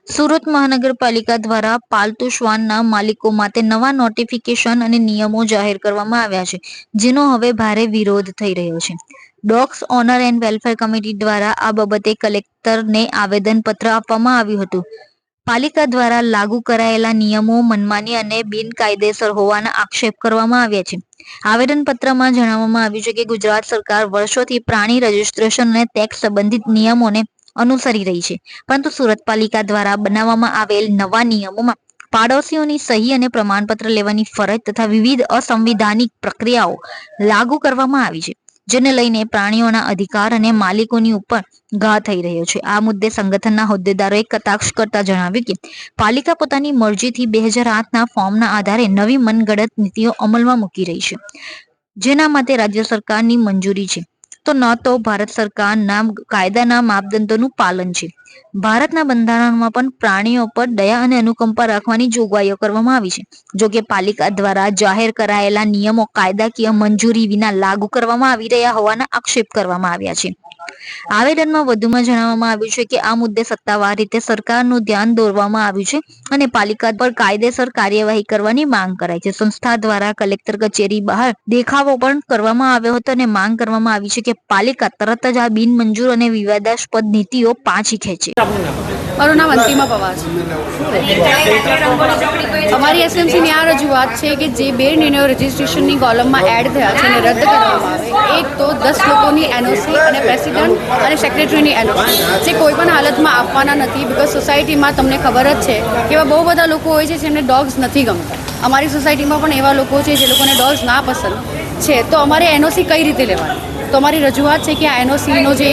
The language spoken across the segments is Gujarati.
સુરત મહાનગરપાલિકા દ્વારા પાલતુ શ્વાનના માલિકો માટે નવા નોટિફિકેશન અને નિયમો જાહેર કરવામાં આવ્યા છે, જેનો હવે ભારે વિરોધ થઈ રહ્યો છે. Dogs honour and welfare committee દ્વારા આ બાબતે કલેક્ટરને આવેદનપત્ર આપવામાં આવ્યું હતું. પાલિકા દ્વારા લાગુ કરાયેલા નિયમો મનમાની અને બિનકાયદેસર હોવાના આક્ષેપ કરવામાં આવ્યા છે. આવેદનપત્રમાં જણાવવામાં આવ્યું છે કે ગુજરાત સરકાર વર્ષોથી પ્રાણી રજિસ્ટ્રેશન અને ટેક્સ સંબંધિત નિયમોને અનુસરી રહી છે, પરંતુ સુરત પાલિકા દ્વારા બનાવવામાં આવેલ નવા નિયમોમાં પાડોશીઓની સહી અને પ્રમાણપત્ર લેવાની ફરજ તથા વિવિધ અસંવિધાનિક પ્રક્રિયાઓ લાગુ કરવામાં આવી છે, જેને લઈને પ્રાણીઓના અધિકાર અને માલિકોની ઉપર ઘા થઈ રહ્યો છે. આ મુદ્દે સંગઠનના હોદ્દેદારોએ કટાક્ષ કરતા જણાવ્યું કે પાલિકા પોતાની મરજીથી 2008ના ફોર્મના આધારે નવી મનગઢંત નીતિઓ અમલમાં મૂકી રહી છે, જેના માટે રાજ્ય સરકારની મંજૂરી છે, તો ન તો ભારત સરકારના કાયદાના માપદંડોનું પાલન છે. ભારતના બંધારણમાં પણ પ્રાણીઓ પર દયા અને અનુકંપા રાખવાની જોગવાઈઓ કરવામાં આવી છે. જો કે પાલિકા દ્વારા જાહેર કરાયેલા નિયમો કાયદાકીય મંજૂરી વિના લાગુ કરવામાં આવી રહ્યા હોવાના આક્ષેપ કરવામાં આવ્યા છે. આવેદનમાં વધુમાં જણાવવામાં આવ્યું છે કે આ મુદ્દે સત્તાવાર રીતે સરકારનું ધ્યાન દોરવામાં આવ્યું છે અને પાલિકા પર કાયદેસર કાર્યવાહી કરવાની માંગ કરાઈ છે. સંસ્થા દ્વારા કલેક્ટર કચેરી બહાર દેખાવો પણ કરવામાં આવ્યો હતો અને માંગ કરવામાં આવી છે કે પાલિકા તરત જ આ બિનમંજૂર અને વિવાદાસ્પદ નીતિઓ પાછી ખેંચે. મારું નામ અંતિમા પવાર છે. અમારી એસએમસીની આ રજૂઆત છે કે જે 2 નિર્ણયો રજિસ્ટ્રેશનની કોલમમાં એડ થયા છે અને રદ કરવામાં આવે. એક તો 10 લોકોની એનઓસી અને પ્રેસિડન્ટ અને સેક્રેટરીની એનઓસી જે કોઈ પણ હાલતમાં આપવાના નથી, બિકોઝ સોસાયટીમાં તમને ખબર જ છે કે એવા બહુ બધા લોકો હોય છે જેમને ડોગ્સ નથી ગમતા. અમારી સોસાયટીમાં પણ એવા લોકો છે જે લોકોને ડોગ્સ ના પસંદ છે, તો અમારે એનઓસી કઈ રીતે લેવાની? તો અમારી રજૂઆત છે કે આ એનઓસીનો જે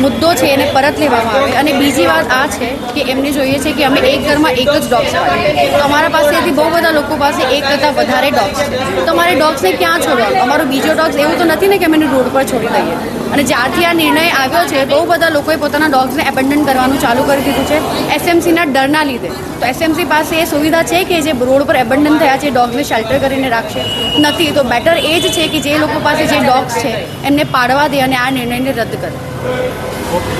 મુદ્દો છે એને પરત લેવામાં આવે. અને બીજી વાત આ છે કે એમને જોઈએ છે કે અમે એક ઘરમાં એક જ ડોગ્સ પાડીએ, તો અમારા પાસેથી બહુ બધા લોકો પાસે એક કરતાં વધારે ડોગ્સ છે, તો અમારે ડોગ્સને ક્યાં છોડવાનું? અમારો બીજો ડોગ્સ એવું તો નથી ને કે અમે એને રોડ પર છોડી દઈએ. અને જ્યારથી આ નિર્ણય આવ્યો છે બહુ બધા લોકોએ પોતાના ડોગ્સને એબન્ડન કરવાનું ચાલુ કરી દીધું છે એસએમસીના ડરના લીધે. તો એસએમસી પાસે એ સુવિધા છે કે જે રોડ પર એબન્ડન થયા છે ડોગ્સને શેલ્ટર કરીને રાખશે? નથી. તો બેટર એ જ છે કે જે લોકો પાસે જે ડોગ્સ છે એમને પાડવા દે અને આ નિર્ણયને રદ કરે.